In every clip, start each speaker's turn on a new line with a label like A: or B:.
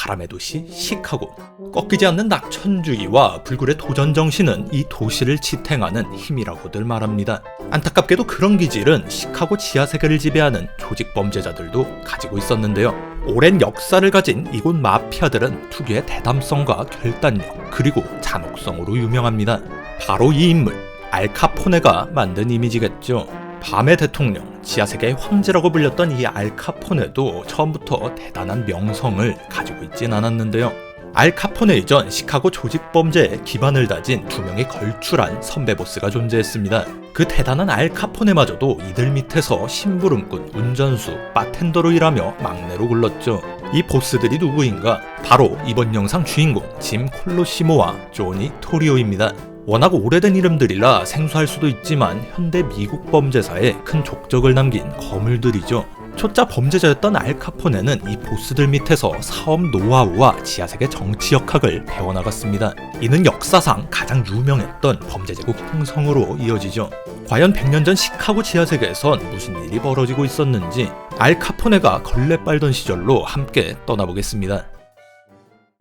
A: 바람의 도시 시카고. 꺾이지 않는 낙천주의와 불굴의 도전 정신은 이 도시를 지탱하는 힘이라고들 말합니다. 안타깝게도 그런 기질은 시카고 지하세계를 지배하는 조직 범죄자들도 가지고 있었는데요. 오랜 역사를 가진 이곳 마피아들은 특유의 대담성과 결단력 그리고 잔혹성으로 유명합니다. 바로 이 인물, 알카포네가 만든 이미지겠죠. 밤의 대통령, 지하세계의 황제라고 불렸던 이 알카포네도 처음부터 대단한 명성을 가지고 있진 않았는데요. 알카포네 이전 시카고 조직범죄에 기반을 다진 두 명의 걸출한 선배 보스가 존재했습니다. 그 대단한 알카포네마저도 이들 밑에서 심부름꾼, 운전수, 바텐더로 일하며 막내로 굴렀죠. 이 보스들이 누구인가? 바로 이번 영상 주인공 짐 콜로시모와 조니 토리오입니다. 워낙 오래된 이름들이라 생소할 수도 있지만 현대 미국 범죄사에 큰 족적을 남긴 거물들이죠. 초짜 범죄자였던 알카포네는 이 보스들 밑에서 사업 노하우와 지하세계 정치 역학을 배워나갔습니다. 이는 역사상 가장 유명했던 범죄제국 형성으로 이어지죠. 과연 100년 전 시카고 지하세계에선 무슨 일이 벌어지고 있었는지 알카포네가 걸레 빨던 시절로 함께 떠나보겠습니다.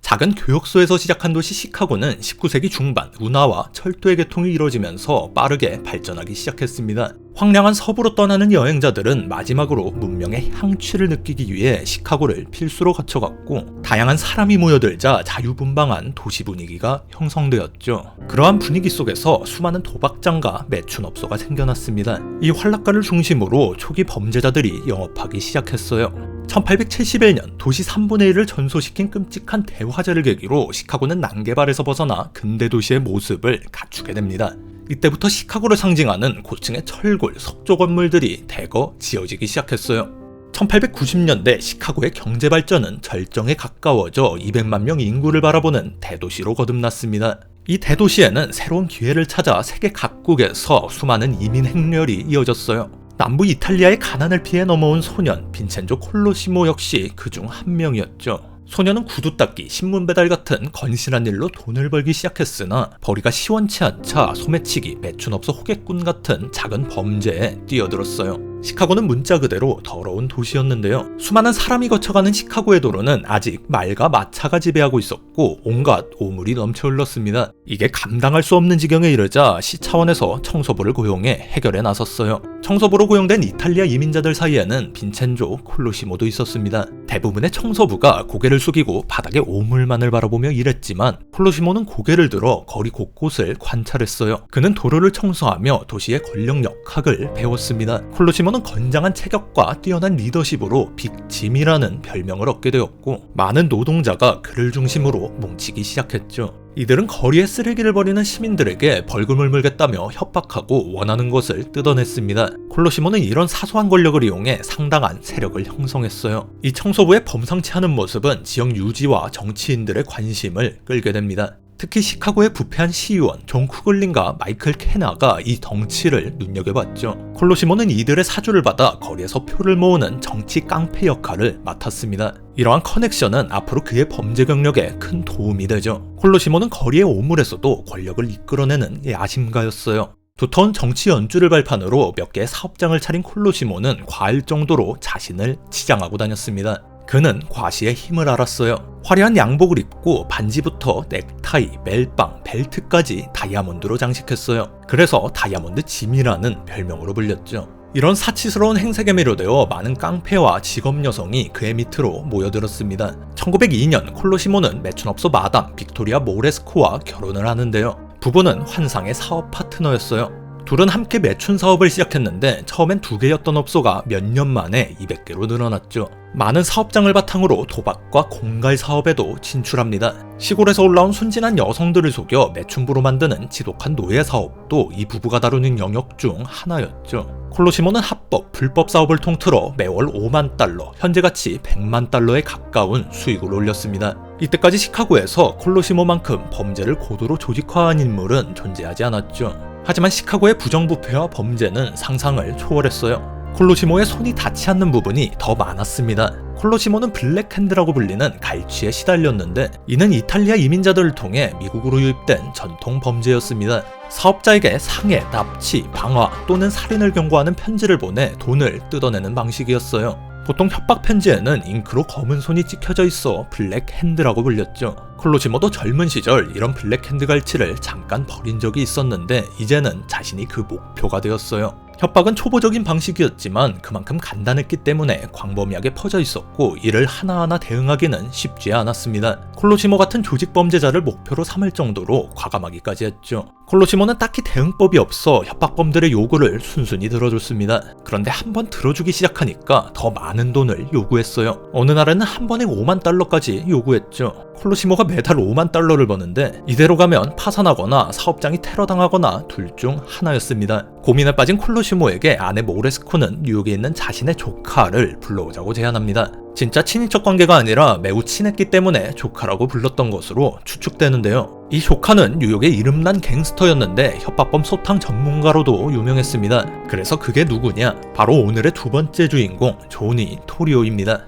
A: 작은 교역소에서 시작한 도시 시카고는 19세기 중반 운하와 철도의 개통이 이뤄지면서 빠르게 발전하기 시작했습니다. 황량한 서부로 떠나는 여행자들은 마지막으로 문명의 향취를 느끼기 위해 시카고를 필수로 거쳐갔고 다양한 사람이 모여들자 자유분방한 도시 분위기가 형성되었죠. 그러한 분위기 속에서 수많은 도박장과 매춘업소가 생겨났습니다. 이 활락가를 중심으로 초기 범죄자들이 영업하기 시작했어요. 1871년 도시 3분의 1을 전소시킨 끔찍한 대화재를 계기로 시카고는 난개발에서 벗어나 근대 도시의 모습을 갖추게 됩니다. 이때부터 시카고를 상징하는 고층의 철골, 석조 건물들이 대거 지어지기 시작했어요. 1890년대 시카고의 경제 발전은 절정에 가까워져 200만 명 인구를 바라보는 대도시로 거듭났습니다. 이 대도시에는 새로운 기회를 찾아 세계 각국에서 수많은 이민 행렬이 이어졌어요. 남부 이탈리아의 가난을 피해 넘어온 소년 빈첸조 콜로시모 역시 그중 한 명이었죠. 소년은 구두 닦기, 신문 배달 같은 건실한 일로 돈을 벌기 시작했으나 벌이가 시원치 않자 소매치기, 매춘업소 호객꾼 같은 작은 범죄에 뛰어들었어요. 시카고는 문자 그대로 더러운 도시였는데요. 수많은 사람이 거쳐가는 시카고의 도로는 아직 말과 마차가 지배하고 있었고 온갖 오물이 넘쳐 흘렀습니다. 이게 감당할 수 없는 지경에 이르자 시 차원에서 청소부를 고용해 해결에 나섰어요. 청소부로 고용된 이탈리아 이민자들 사이에는 빈첸조 콜로시모도 있었습니다. 대부분의 청소부가 고개를 숙이고 바닥에 오물만을 바라보며 일했지만 콜로시모는 고개를 들어 거리 곳곳을 관찰했어요. 그는 도로를 청소하며 도시의 권력 역학을 배웠습니다. 콜로시모는 건장한 체격과 뛰어난 리더십으로 빅짐이라는 별명을 얻게 되었고 많은 노동자가 그를 중심으로 뭉치기 시작했죠. 이들은 거리에 쓰레기를 버리는 시민들에게 벌금을 물겠다며 협박하고 원하는 것을 뜯어냈습니다. 콜로시모는 이런 사소한 권력을 이용해 상당한 세력을 형성했어요. 이 청소부의 범상치 않은 모습은 지역 유지와 정치인들의 관심을 끌게 됩니다. 특히 시카고의 부패한 시의원 존 쿠글린과 마이클 케나가 이 덩치를 눈여겨봤죠. 콜로시모는 이들의 사주를 받아 거리에서 표를 모으는 정치 깡패 역할을 맡았습니다. 이러한 커넥션은 앞으로 그의 범죄 경력에 큰 도움이 되죠. 콜로시모는 거리의 오물에서도 권력을 이끌어내는 야심가였어요. 두터운 정치 연주를 발판으로 몇 개의 사업장을 차린 콜로시모는 과할 정도로 자신을 치장하고 다녔습니다. 그는 과시의 힘을 알았어요. 화려한 양복을 입고 반지부터 넥타이, 멜빵, 벨트까지 다이아몬드로 장식했어요. 그래서 다이아몬드 짐이라는 별명으로 불렸죠. 이런 사치스러운 행색에 매료되어 많은 깡패와 직업 여성이 그의 밑으로 모여들었습니다. 1902년 콜로시모는 매춘업소 마담 빅토리아 모레스코와 결혼을 하는데요. 부부는 환상의 사업 파트너였어요. 둘은 함께 매춘 사업을 시작했는데 처음엔 2개였던 업소가 몇 년 만에 200개로 늘어났죠. 많은 사업장을 바탕으로 도박과 공갈 사업에도 진출합니다. 시골에서 올라온 순진한 여성들을 속여 매춘부로 만드는 지독한 노예 사업도 이 부부가 다루는 영역 중 하나였죠. 콜로시모는 합법, 불법 사업을 통틀어 매월 5만 달러, 현재가치 100만 달러에 가까운 수익을 올렸습니다. 이때까지 시카고에서 콜로시모만큼 범죄를 고도로 조직화한 인물은 존재하지 않았죠. 하지만 시카고의 부정부패와 범죄는 상상을 초월했어요. 콜로시모의 손이 닿지 않는 부분이 더 많았습니다. 콜로시모는 블랙핸드라고 불리는 갈취에 시달렸는데 이는 이탈리아 이민자들을 통해 미국으로 유입된 전통 범죄였습니다. 사업자에게 상해, 납치, 방화 또는 살인을 경고하는 편지를 보내 돈을 뜯어내는 방식이었어요. 보통 협박 편지에는 잉크로 검은 손이 찍혀져 있어 블랙핸드라고 불렸죠. 콜로시모도 젊은 시절 이런 블랙핸드 갈치를 잠깐 버린 적이 있었는데 이제는 자신이 그 목표가 되었어요. 협박은 초보적인 방식이었지만 그만큼 간단했기 때문에 광범위하게 퍼져 있었고 이를 하나하나 대응하기는 쉽지 않았습니다. 콜로시모 같은 조직 범죄자를 목표로 삼을 정도로 과감하기까지 했죠. 콜로시모는 딱히 대응법이 없어 협박범들의 요구를 순순히 들어줬습니다. 그런데 한번 들어주기 시작하니까 더 많은 돈을 요구했어요. 어느 날에는 한 번에 5만 달러까지 요구했죠. 콜로시모가 매달 5만 달러를 버는데 이대로 가면 파산하거나 사업장이 테러당하거나 둘 중 하나였습니다. 고민에 빠진 콜로시모에게 아내 모레스코는 뉴욕에 있는 자신의 조카를 불러오자고 제안합니다. 진짜 친인척 관계가 아니라 매우 친했기 때문에 조카라고 불렀던 것으로 추측되는데요. 이 조카는 뉴욕의 이름난 갱스터였는데 협박범 소탕 전문가로도 유명했습니다. 그래서 그게 누구냐? 바로 오늘의 두 번째 주인공 조니 토리오입니다.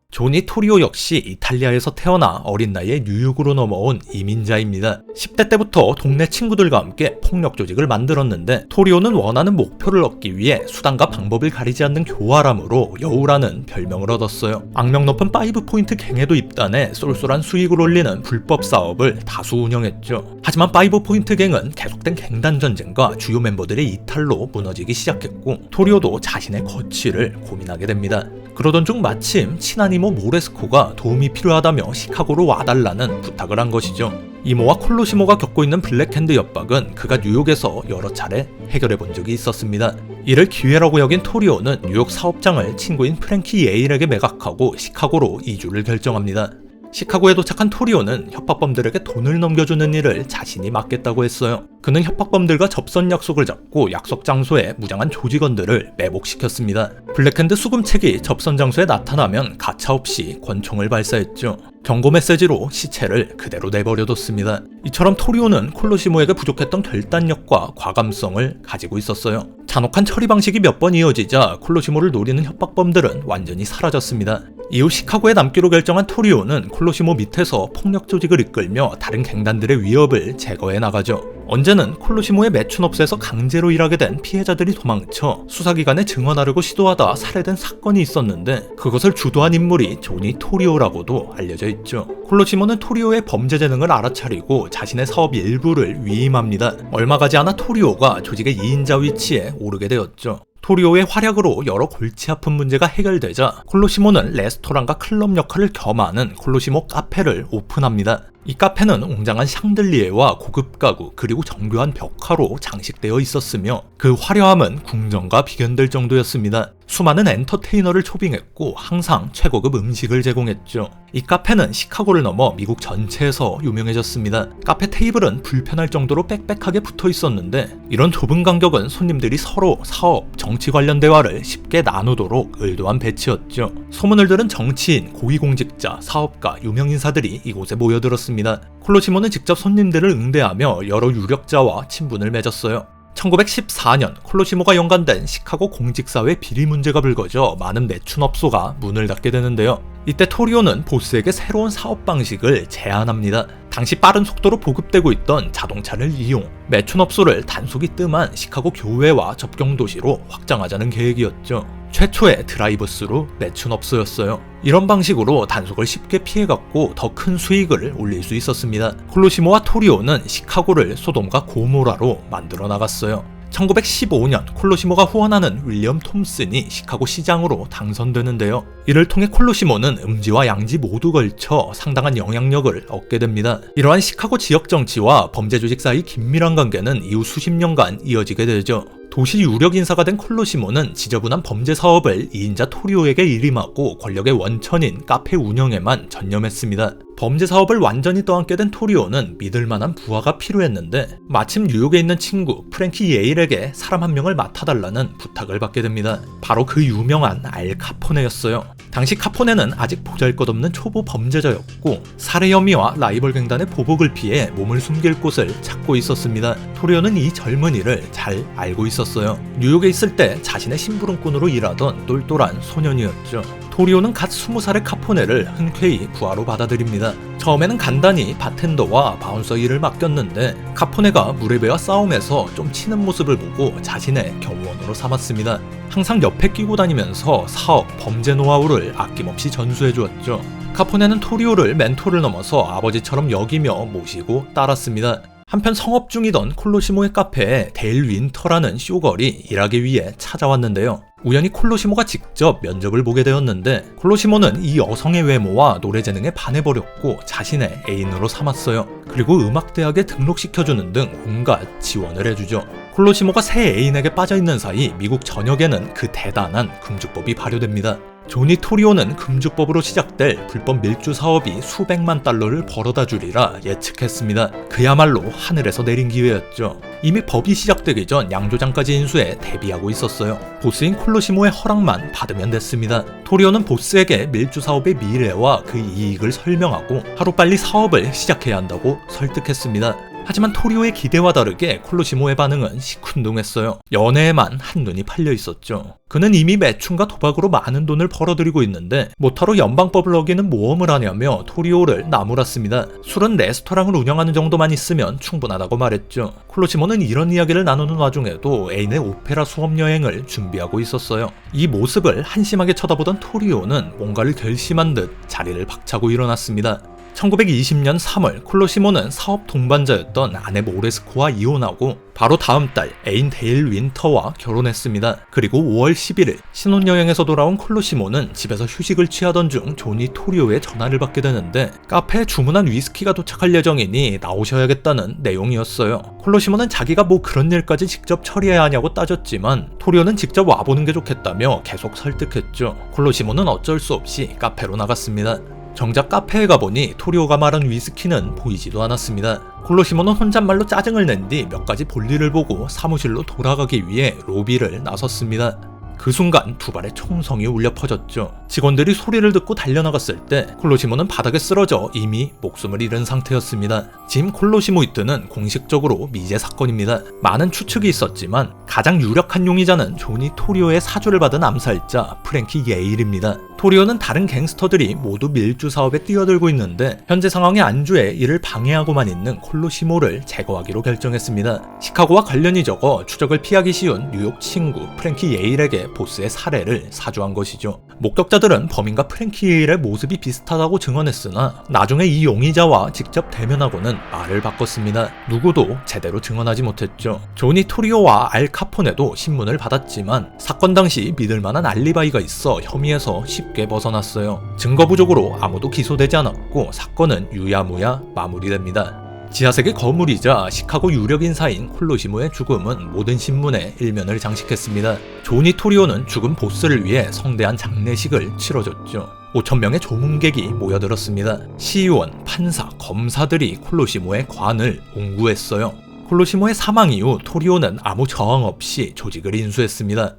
A: 조니 토리오 역시 이탈리아에서 태어나 어린 나이에 뉴욕으로 넘어온 이민자입니다. 10대 때부터 동네 친구들과 함께 폭력 조직을 만들었는데 토리오는 원하는 목표를 얻기 위해 수단과 방법을 가리지 않는 교활함으로 여우라는 별명을 얻었어요. 악명 높은 5포인트 갱에도 입단해 쏠쏠한 수익을 올리는 불법 사업을 다수 운영했죠. 하지만 5포인트 갱은 계속된 갱단 전쟁과 주요 멤버들의 이탈로 무너지기 시작했고 토리오도 자신의 거취를 고민하게 됩니다. 그러던 중 마침 친한 이모 모레스코가 도움이 필요하다며 시카고로 와달라는 부탁을 한 것이죠. 이모와 콜로시모가 겪고 있는 블랙핸드 협박은 그가 뉴욕에서 여러 차례 해결해 본 적이 있었습니다. 이를 기회라고 여긴 토리오는 뉴욕 사업장을 친구인 프랭키 예일에게 매각하고 시카고로 이주를 결정합니다. 시카고에 도착한 토리오는 협박범들에게 돈을 넘겨주는 일을 자신이 맡겠다고 했어요. 그는 협박범들과 접선 약속을 잡고 약속 장소에 무장한 조직원들을 매복시켰습니다. 블랙핸드 수금책이 접선 장소에 나타나면 가차없이 권총을 발사했죠. 경고 메시지로 시체를 그대로 내버려뒀습니다. 이처럼 토리오는 콜로시모에게 부족했던 결단력과 과감성을 가지고 있었어요. 잔혹한 처리 방식이 몇 번 이어지자 콜로시모를 노리는 협박범들은 완전히 사라졌습니다. 이후 시카고에 남기로 결정한 토리오는 콜로시모 밑에서 폭력 조직을 이끌며 다른 갱단들의 위협을 제거해 나가죠. 언제는 콜로시모의 매춘업소에서 강제로 일하게 된 피해자들이 도망쳐 수사기관에 증언하려고 시도하다 살해된 사건이 있었는데 그것을 주도한 인물이 조니 토리오라고도 알려져 있죠. 콜로시모는 토리오의 범죄 재능을 알아차리고 자신의 사업 일부를 위임합니다. 얼마 가지 않아 토리오가 조직의 2인자 위치에 오르게 되었죠. 토리오의 활약으로 여러 골치 아픈 문제가 해결되자 콜로시모는 레스토랑과 클럽 역할을 겸하는 콜로시모 카페를 오픈합니다. 이 카페는 웅장한 샹들리에와 고급 가구 그리고 정교한 벽화로 장식되어 있었으며 그 화려함은 궁전과 비견될 정도였습니다. 수많은 엔터테이너를 초빙했고 항상 최고급 음식을 제공했죠. 이 카페는 시카고를 넘어 미국 전체에서 유명해졌습니다. 카페 테이블은 불편할 정도로 빽빽하게 붙어 있었는데 이런 좁은 간격은 손님들이 서로 사업, 정치 관련 대화를 쉽게 나누도록 의도한 배치였죠. 소문을 들은 정치인, 고위공직자, 사업가, 유명인사들이 이곳에 모여들었습니다. 콜로시모는 직접 손님들을 응대하며 여러 유력자와 친분을 맺었어요. 1914년 콜로시모가 연관된 시카고 공직사회 비리 문제가 불거져 많은 매춘업소가 문을 닫게 되는데요. 이때 토리오는 보스에게 새로운 사업 방식을 제안합니다. 당시 빠른 속도로 보급되고 있던 자동차를 이용, 매춘업소를 단속이 뜸한 시카고 교외와 접경 도시로 확장하자는 계획이었죠. 최초의 드라이브스루 매춘업소였어요. 이런 방식으로 단속을 쉽게 피해갔고 더 큰 수익을 올릴 수 있었습니다. 콜로시모와 토리오는 시카고를 소돔과 고모라로 만들어 나갔어요. 1915년 콜로시모가 후원하는 윌리엄 톰슨이 시카고 시장으로 당선되는데요. 이를 통해 콜로시모는 음지와 양지 모두 걸쳐 상당한 영향력을 얻게 됩니다. 이러한 시카고 지역 정치와 범죄 조직 사이 긴밀한 관계는 이후 수십 년간 이어지게 되죠. 도시 유력 인사가 된 콜로시모는 지저분한 범죄 사업을 2인자 토리오에게 일임하고 권력의 원천인 카페 운영에만 전념했습니다. 범죄 사업을 완전히 떠안게 된 토리오는 믿을만한 부하가 필요했는데 마침 뉴욕에 있는 친구 프랭키 예일에게 사람 한 명을 맡아달라는 부탁을 받게 됩니다. 바로 그 유명한 알 카포네였어요. 당시 카포네는 아직 보잘것없는 초보 범죄자였고 살해 혐의와 라이벌 갱단의 보복을 피해 몸을 숨길 곳을 찾고 있었습니다. 토리오는 이 젊은이를 잘 알고 있었어요. 뉴욕에 있을 때 자신의 심부름꾼으로 일하던 똘똘한 소년이었죠. 토리오는 갓 20살의 카포네를 흔쾌히 부하로 받아들입니다. 처음에는 간단히 바텐더와 바운서 일을 맡겼는데 카포네가 무레베와 싸움에서 좀 치는 모습을 보고 자신의 경호원으로 삼았습니다. 항상 옆에 끼고 다니면서 사업, 범죄 노하우를 아낌없이 전수해 주었죠. 카포네는 토리오를 멘토를 넘어서 아버지처럼 여기며 모시고 따랐습니다. 한편 성업 중이던 콜로시모의 카페에 데일 윈터라는 쇼걸이 일하기 위해 찾아왔는데요. 우연히 콜로시모가 직접 면접을 보게 되었는데 콜로시모는 이 여성의 외모와 노래 재능에 반해버렸고 자신의 애인으로 삼았어요. 그리고 음악대학에 등록시켜주는 등 온갖 지원을 해주죠. 콜로시모가 새 애인에게 빠져있는 사이 미국 전역에는 그 대단한 금주법이 발효됩니다. 조니 토리오는 금주법으로 시작될 불법 밀주 사업이 수백만 달러를 벌어다 주리라 예측했습니다. 그야말로 하늘에서 내린 기회였죠. 이미 법이 시작되기 전 양조장까지 인수해 대비하고 있었어요. 보스인 콜로시모의 허락만 받으면 됐습니다. 토리오는 보스에게 밀주 사업의 미래와 그 이익을 설명하고 하루빨리 사업을 시작해야 한다고 설득했습니다. 하지만 토리오의 기대와 다르게 콜로시모의 반응은 시큰둥했어요. 연애에만 한눈이 팔려 있었죠. 그는 이미 매춘과 도박으로 많은 돈을 벌어들이고 있는데 못하러 연방법을 어기는 모험을 하냐며 토리오를 나무랐습니다. 술은 레스토랑을 운영하는 정도만 있으면 충분하다고 말했죠. 콜로시모는 이런 이야기를 나누는 와중에도 애인의 오페라 수업여행을 준비하고 있었어요. 이 모습을 한심하게 쳐다보던 토리오는 뭔가를 결심한 듯 자리를 박차고 일어났습니다. 1920년 3월 콜로시모는 사업 동반자였던 아내 모레스코와 이혼하고 바로 다음 달 애인 데일 윈터와 결혼했습니다. 그리고 5월 11일 신혼여행에서 돌아온 콜로시모는 집에서 휴식을 취하던 중 조니 토리오의 전화를 받게 되는데 카페에 주문한 위스키가 도착할 예정이니 나오셔야겠다는 내용이었어요. 콜로시모는 자기가 뭐 그런 일까지 직접 처리해야 하냐고 따졌지만 토리오는 직접 와보는 게 좋겠다며 계속 설득했죠. 콜로시모는 어쩔 수 없이 카페로 나갔습니다. 정작 카페에 가보니 토리오가 말한 위스키는 보이지도 않았습니다. 콜로시모는 혼잣말로 짜증을 낸 뒤 몇 가지 볼일을 보고 사무실로 돌아가기 위해 로비를 나섰습니다. 그 순간 두 발의 총성이 울려 퍼졌죠. 직원들이 소리를 듣고 달려나갔을 때 콜로시모는 바닥에 쓰러져 이미 목숨을 잃은 상태였습니다. 짐 콜로시모 이트는 공식적으로 미제 사건입니다. 많은 추측이 있었지만 가장 유력한 용의자는 조니 토리오의 사주를 받은 암살자 프랭키 예일입니다. 토리오는 다른 갱스터들이 모두 밀주 사업에 뛰어들고 있는데 현재 상황의 안주에 이를 방해하고만 있는 콜로시모를 제거하기로 결정했습니다. 시카고와 관련이 적어 추적을 피하기 쉬운 뉴욕 친구 프랭키 예일에게 보스의 살해를 사주한 것이죠. 목격자들은 범인과 프랭키 예일의 모습이 비슷하다고 증언했으나 나중에 이 용의자와 직접 대면하고는 말을 바꿨습니다. 누구도 제대로 증언하지 못했죠. 조니 토리오와 알 카포네도 신문을 받았지만 사건 당시 믿을만한 알리바이가 있어 혐의에서 쉽게 벗어났어요. 증거 부족으로 아무도 기소되지 않았고 사건은 유야무야 마무리됩니다. 지하세계 거물이자 시카고 유력 인사인 콜로시모의 죽음은 모든 신문에 일면을 장식했습니다. 조니 토리오는 죽은 보스를 위해 성대한 장례식을 치러줬죠. 5,000명의 조문객이 모여들었습니다. 시의원, 판사, 검사들이 콜로시모의 관을 옹구했어요. 콜로시모의 사망 이후 토리오는 아무 저항 없이 조직을 인수했습니다.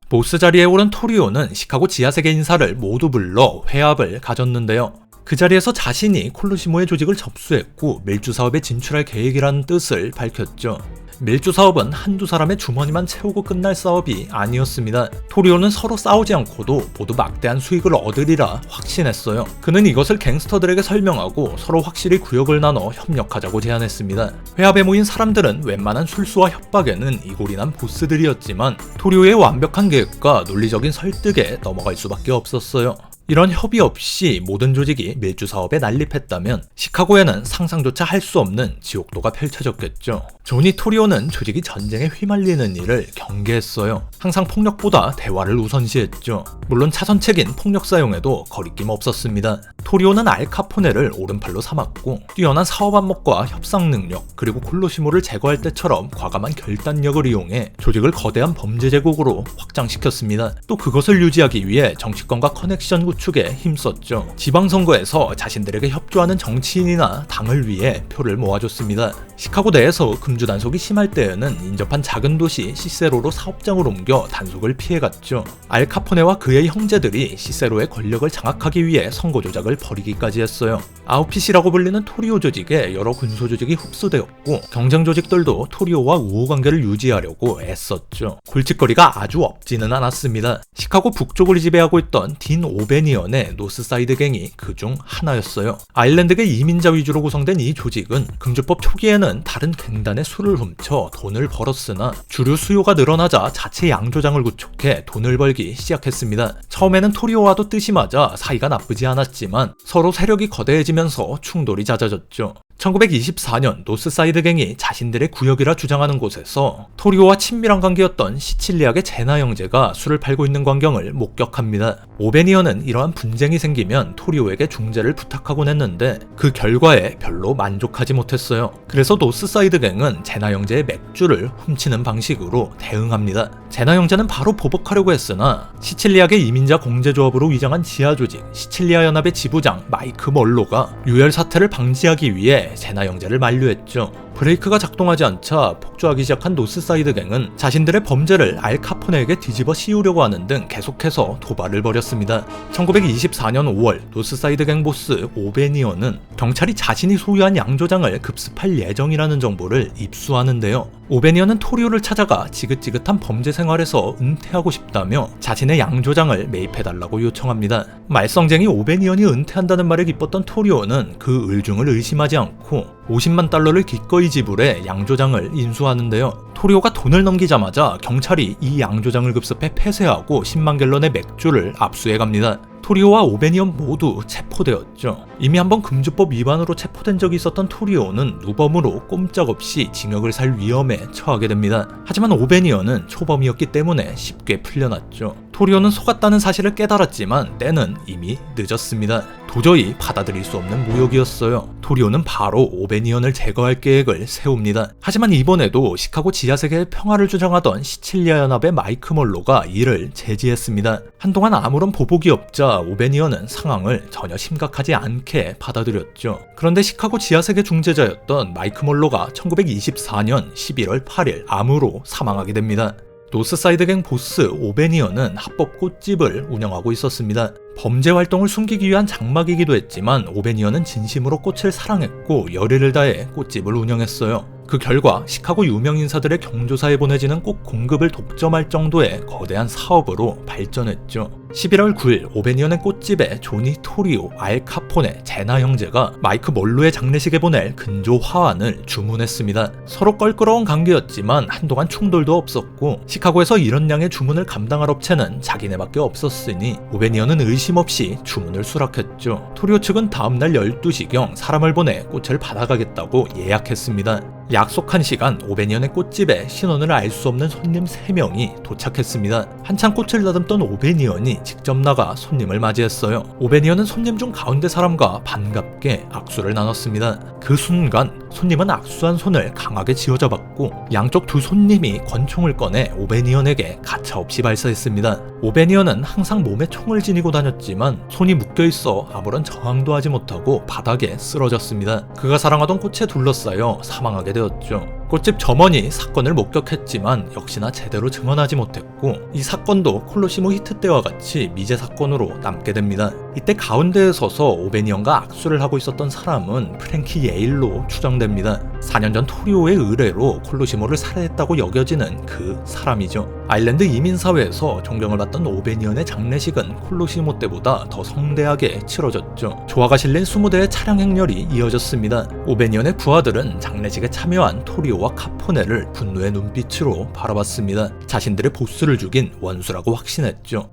A: 보스 자리에 오른 토리오는 시카고 지하세계 인사를 모두 불러 회합을 가졌는데요. 그 자리에서 자신이 콜로시모의 조직을 접수했고 밀주 사업에 진출할 계획이라는 뜻을 밝혔죠. 밀주 사업은 한두 사람의 주머니만 채우고 끝날 사업이 아니었습니다. 토리오는 서로 싸우지 않고도 모두 막대한 수익을 얻으리라 확신했어요. 그는 이것을 갱스터들에게 설명하고 서로 확실히 구역을 나눠 협력하자고 제안했습니다. 회합에 모인 사람들은 웬만한 술수와 협박에는 이골이난 보스들이었지만 토리오의 완벽한 계획과 논리적인 설득에 넘어갈 수밖에 없었어요. 이런 협의 없이 모든 조직이 밀주 사업에 난립했다면 시카고에는 상상조차 할 수 없는 지옥도가 펼쳐졌겠죠. 조니 토리오는 조직이 전쟁에 휘말리는 일을 경계했어요. 항상 폭력보다 대화를 우선시했죠. 물론 차선책인 폭력 사용에도 거리낌 없었습니다. 토리오는 알 카포네를 오른팔로 삼았고 뛰어난 사업 안목과 협상 능력 그리고 콜로시모를 제거할 때처럼 과감한 결단력을 이용해 조직을 거대한 범죄 제국으로 확장시켰습니다. 또 그것을 유지하기 위해 정치권과 커넥션 구축에 힘썼죠. 지방선거에서 자신들에게 협조하는 정치인이나 당을 위해 표를 모아줬습니다. 시카고 내에서 금주 단속이 심할 때에는 인접한 작은 도시 시세로로 사업장을 옮겨 단속을 피해갔죠. 알 카포네와 그의 형제들이 시세로의 권력을 장악하기 위해 선거 조작을 벌이기까지 했어요. 아우핏이라고 불리는 토리오 조직에 여러 군소 조직이 흡수되었고 경쟁 조직들도 토리오와 우호 관계를 유지하려고 애썼죠. 골칫거리가 아주 없지는 않았습니다. 시카고 북쪽을 지배하고 있던 딘 오벤 오베니언의 노스사이드 갱이 그중 하나였어요. 아일랜드계 이민자 위주로 구성된 이 조직은 금주법 초기에는 다른 갱단의 술을 훔쳐 돈을 벌었으나 주류 수요가 늘어나자 자체 양조장을 구축해 돈을 벌기 시작했습니다. 처음에는 토리오와도 뜻이 맞아 사이가 나쁘지 않았지만 서로 세력이 거대해지면서 충돌이 잦아졌죠. 1924년 노스사이드 갱이 자신들의 구역이라 주장하는 곳에서 토리오와 친밀한 관계였던 시칠리아계 제나 형제가 술을 팔고 있는 광경을 목격합니다. 오베니언은 이러한 분쟁이 생기면 토리오에게 중재를 부탁하곤 했는데 그 결과에 별로 만족하지 못했어요. 그래서 노스사이드 갱은 제나 형제의 맥주를 훔치는 방식으로 대응합니다. 제나 형제는 바로 보복하려고 했으나 시칠리아계 이민자 공제조합으로 위장한 지하조직 시칠리아 연합의 지부장 마이크 멀로가 유혈 사태를 방지하기 위해 제나 형제를 만류했죠. 브레이크가 작동하지 않자 폭주하기 시작한 노스사이드 갱은 자신들의 범죄를 알 카포네에게 뒤집어 씌우려고 하는 등 계속해서 도발을 벌였습니다. 1924년 5월 노스사이드 갱 보스 오베니언은 경찰이 자신이 소유한 양조장을 급습할 예정이라는 정보를 입수하는데요. 오베니언은 토리오를 찾아가 지긋지긋한 범죄 생활에서 은퇴하고 싶다며 자신의 양조장을 매입해달라고 요청합니다. 말썽쟁이 오베니언이 은퇴한다는 말에 기뻤던 토리오는 그 의중을 의심하지 않고 50만 달러를 기꺼이 지불해 양조장을 인수하는데요. 토리오가 돈을 넘기자마자 경찰이 이 양조장을 급습해 폐쇄하고 10만 갤런의 맥주를 압수해갑니다. 토리오와 오베니언 모두 체포되었죠. 이미 한번 금주법 위반으로 체포된 적이 있었던 토리오는 누범으로 꼼짝없이 징역을 살 위험에 처하게 됩니다. 하지만 오베니언은 초범이었기 때문에 쉽게 풀려났죠. 토리오는 속았다는 사실을 깨달았지만 때는 이미 늦었습니다. 도저히 받아들일 수 없는 모욕이었어요. 토리오는 바로 오베니언을 제거할 계획을 세웁니다. 하지만 이번에도 시카고 지하세계의 평화를 주장하던 시칠리아 연합의 마이크 멀로가 이를 제지했습니다. 한동안 아무런 보복이 없자 오베니언은 상황을 전혀 심각하지 않게 받아들였죠. 그런데 시카고 지하세계 중재자였던 마이크 멀로가 1924년 11월 8일 암으로 사망하게 됩니다. 노스사이드 갱 보스 오베니언은 합법 꽃집을 운영하고 있었습니다. 범죄 활동을 숨기기 위한 장막이기도 했지만 오베니언은 진심으로 꽃을 사랑했고 열의를 다해 꽃집을 운영했어요. 그 결과 시카고 유명 인사들의 경조사에 보내지는 꽃 공급을 독점할 정도의 거대한 사업으로 발전했죠. 11월 9일 오베니언의 꽃집에 조니 토리오, 알 카포네, 제나 형제가 마이크 멀로의 장례식에 보낼 근조 화환을 주문했습니다. 서로 껄끄러운 관계였지만 한동안 충돌도 없었고 시카고에서 이런 양의 주문을 감당할 업체는 자기네밖에 없었으니 오베니언은 의심 없이 주문을 수락했죠. 토리오 측은 다음날 12시경 사람을 보내 꽃을 받아가겠다고 예약했습니다. 약속한 시간 오베니언의 꽃집에 신원을 알 수 없는 손님 3명이 도착했습니다. 한창 꽃을 다듬던 오베니언이 직접 나가 손님을 맞이했어요. 오베니언은 손님 중 가운데 사람과 반갑게 악수를 나눴습니다. 그 순간 손님은 악수한 손을 강하게 쥐어잡았고 양쪽 두 손님이 권총을 꺼내 오베니언에게 가차없이 발사했습니다. 오베니언은 항상 몸에 총을 지니고 다녔지만 손이 묶여있어 아무런 저항도 하지 못하고 바닥에 쓰러졌습니다. 그가 사랑하던 꽃에 둘러싸여 사망하게 되었죠. 꽃집 점원이 사건을 목격했지만 역시나 제대로 증언하지 못했고 이 사건도 콜로시모 히트 때와 같이 미제 사건으로 남게 됩니다. 이때 가운데에 서서 오베니언과 악수를 하고 있었던 사람은 프랭키 예일로 추정됩니다. 4년 전 토리오의 의뢰로 콜로시모를 살해했다고 여겨지는 그 사람이죠. 아일랜드 이민사회에서 존경을 받던 오베니언의 장례식은 콜로시모 때보다 더 성대하게 치러졌죠. 조화가 실린 20대의 차량 행렬이 이어졌습니다. 오베니언의 부하들은 장례식에 참여한 토리오와 카포네를 분노의 눈빛으로 바라봤습니다. 자신들의 보스를 죽인 원수라고 확신했죠.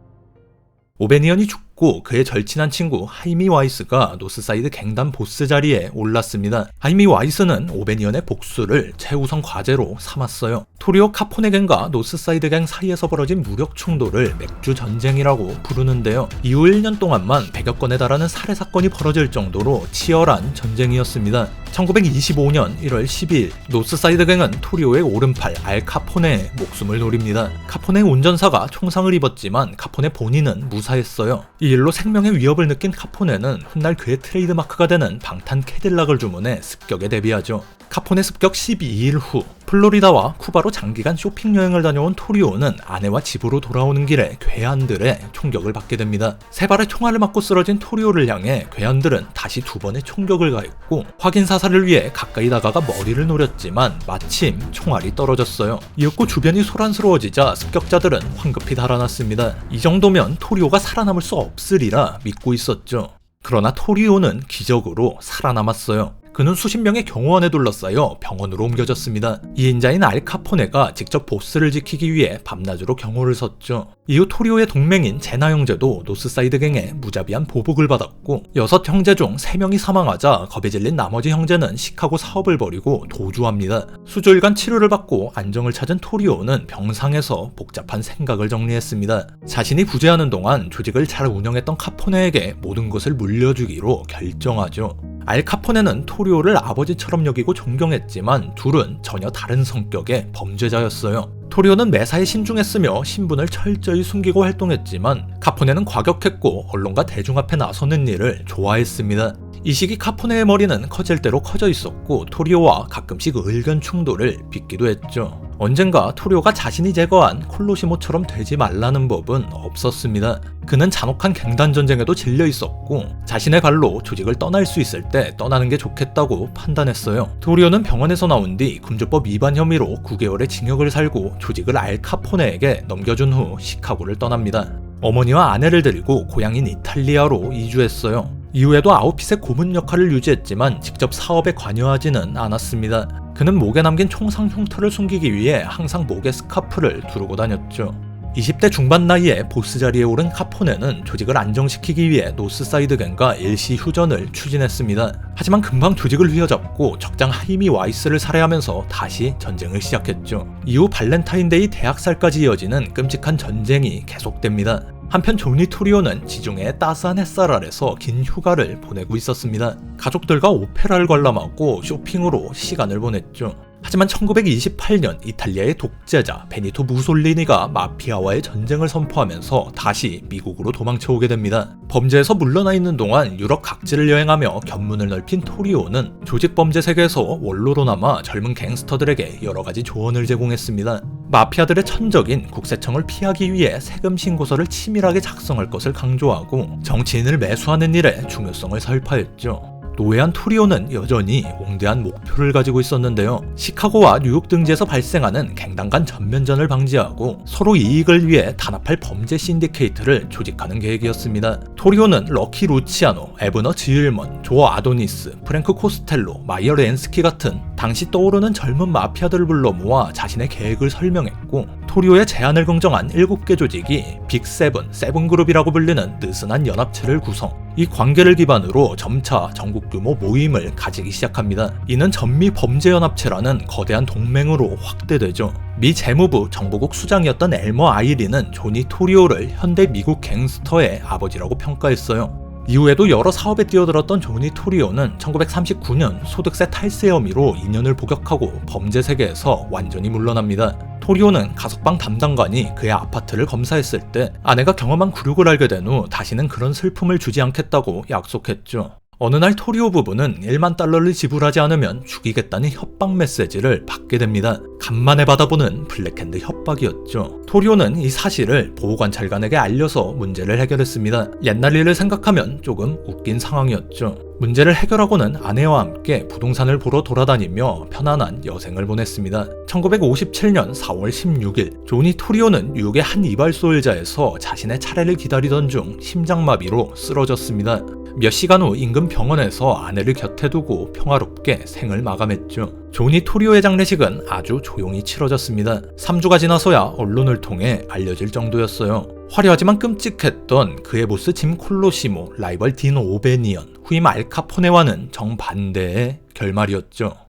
A: 오베니언이 죽고 그의 절친한 친구 하이미 와이스가 노스사이드 갱단 보스 자리에 올랐습니다. 하이미 와이스는 오베니언의 복수를 최우선 과제로 삼았어요. 토리오 카포네 갱과 노스사이드 갱 사이에서 벌어진 무력 충돌을 맥주 전쟁이라고 부르는데요. 이후 1년 동안만 100여 건에 달하는 살해 사건이 벌어질 정도로 치열한 전쟁이었습니다. 1925년 1월 12일 노스사이드 갱은 토리오의 오른팔 알 카포네의 목숨을 노립니다. 카포네 운전사가 총상을 입었지만 카포네 본인은 무사했어요. 이 일로 생명의 위협을 느낀 카포네는 훗날 그의 트레이드마크가 되는 방탄 캐딜락을 주문해 습격에 대비하죠. 카포네 습격 12일 후 플로리다와 쿠바로 장기간 쇼핑 여행을 다녀온 토리오는 아내와 집으로 돌아오는 길에 괴한들의 총격을 받게 됩니다. 세 발의 총알을 맞고 쓰러진 토리오를 향해 괴한들은 다시 두 번의 총격을 가했고 확인 사살을 위해 가까이 다가가 머리를 노렸지만 마침 총알이 떨어졌어요. 이윽고 주변이 소란스러워지자 습격자들은 황급히 달아났습니다. 이 정도면 토리오가 살아남을 수 없으리라 믿고 있었죠. 그러나 토리오는 기적으로 살아남았어요. 그는 수십 명의 경호원에 둘러싸여 병원으로 옮겨졌습니다. 2인자인 알 카포네가 직접 보스를 지키기 위해 밤낮으로 경호를 섰죠. 이후 토리오의 동맹인 제나 형제도 노스사이드 갱의 무자비한 보복을 받았고 6형제 중 3명이 사망하자 겁에 질린 나머지 형제는 시카고 사업을 벌이고 도주합니다. 수조일간 치료를 받고 안정을 찾은 토리오는 병상에서 복잡한 생각을 정리했습니다. 자신이 부재하는 동안 조직을 잘 운영했던 카포네에게 모든 것을 물려주기로 결정하죠. 알 카포네는 토리오를 아버지처럼 여기고 존경했지만 둘은 전혀 다른 성격의 범죄자였어요. 토리오는 매사에 신중했으며 신분을 철저히 숨기고 활동했지만 카포네는 과격했고 언론과 대중 앞에 나서는 일을 좋아했습니다. 이 시기 카포네의 머리는 커질 대로 커져 있었고 토리오와 가끔씩 의견 충돌을 빚기도 했죠. 언젠가 토리오가 자신이 제거한 콜로시모처럼 되지 말라는 법은 없었습니다. 그는 잔혹한 갱단 전쟁에도 질려 있었고 자신의 발로 조직을 떠날 수 있을 때 떠나는 게 좋겠다고 판단했어요. 토리오는 병원에서 나온 뒤 금주법 위반 혐의로 9개월의 징역을 살고 조직을 알 카포네에게 넘겨준 후 시카고를 떠납니다. 어머니와 아내를 데리고 고향인 이탈리아로 이주했어요. 이후에도 아웃핏의 고문 역할을 유지했지만 직접 사업에 관여하지는 않았습니다. 그는 목에 남긴 총상 흉터를 숨기기 위해 항상 목에 스카프를 두르고 다녔죠. 20대 중반 나이에 보스 자리에 오른 카포네는 조직을 안정시키기 위해 노스사이드 갱과 일시 휴전을 추진했습니다. 하지만 금방 조직을 휘어잡고 적장 하이미 와이스를 살해하면서 다시 전쟁을 시작했죠. 이후 발렌타인데이 대학살까지 이어지는 끔찍한 전쟁이 계속됩니다. 한편 조니 토리오는 지중해의 따스한 햇살 아래서 긴 휴가를 보내고 있었습니다. 가족들과 오페라를 관람하고 쇼핑으로 시간을 보냈죠. 하지만 1928년 이탈리아의 독재자 베니토 무솔리니가 마피아와의 전쟁을 선포하면서 다시 미국으로 도망쳐오게 됩니다. 범죄에서 물러나 있는 동안 유럽 각지를 여행하며 견문을 넓힌 토리오는 조직 범죄 세계에서 원로로 남아 젊은 갱스터들에게 여러가지 조언을 제공했습니다. 마피아들의 천적인 국세청을 피하기 위해 세금 신고서를 치밀하게 작성할 것을 강조하고 정치인을 매수하는 일의 중요성을 설파했죠. 노예한 토리오는 여전히 옹대한 목표를 가지고 있었는데요. 시카고와 뉴욕 등지에서 발생하는 갱단 간 전면전을 방지하고 서로 이익을 위해 단합할 범죄 신디케이트를 조직하는 계획이었습니다. 토리오는 럭키 루치아노, 에브너 지일먼, 조 아도니스, 프랭크 코스텔로, 마이어 렌스키 같은 당시 떠오르는 젊은 마피아들을 불러 모아 자신의 계획을 설명했고 토리오의 제안을 긍정한 7개 조직이 빅세븐, 세븐그룹이라고 불리는 느슨한 연합체를 구성. 이 관계를 기반으로 점차 전국 규모 모임을 가지기 시작합니다. 이는 전미 범죄연합체라는 거대한 동맹으로 확대되죠. 미 재무부 정보국 수장이었던 엘머 아이리는 조니 토리오를 현대 미국 갱스터의 아버지라고 평가했어요. 이후에도 여러 사업에 뛰어들었던 조니 토리오는 1939년 소득세 탈세 혐의로 2년을 복역하고 범죄 세계에서 완전히 물러납니다. 토리오는 가석방 담당관이 그의 아파트를 검사했을 때 아내가 경험한 굴욕을 알게 된 후 다시는 그런 슬픔을 주지 않겠다고 약속했죠. 어느 날 토리오 부부는 1만 달러를 지불하지 않으면 죽이겠다는 협박 메시지를 받게 됩니다. 간만에 받아보는 블랙핸드 협박이었죠. 토리오는 이 사실을 보호관찰관에게 알려서 문제를 해결했습니다. 옛날 일을 생각하면 조금 웃긴 상황이었죠. 문제를 해결하고는 아내와 함께 부동산을 보러 돌아다니며 편안한 여생을 보냈습니다. 1957년 4월 16일 조니 토리오는 뉴욕의 한 이발소 의자에서 자신의 차례를 기다리던 중 심장마비로 쓰러졌습니다. 몇 시간 후 인근 병원에서 아내를 곁에 두고 평화롭게 생을 마감했죠. 조니 토리오의 장례식은 아주 조용히 치러졌습니다. 3주가 지나서야 언론을 통해 알려질 정도였어요. 화려하지만 끔찍했던 그의 보스 짐 콜로시모, 라이벌 딘 오베니언, 후임 알 카포네와는 정반대의 결말이었죠.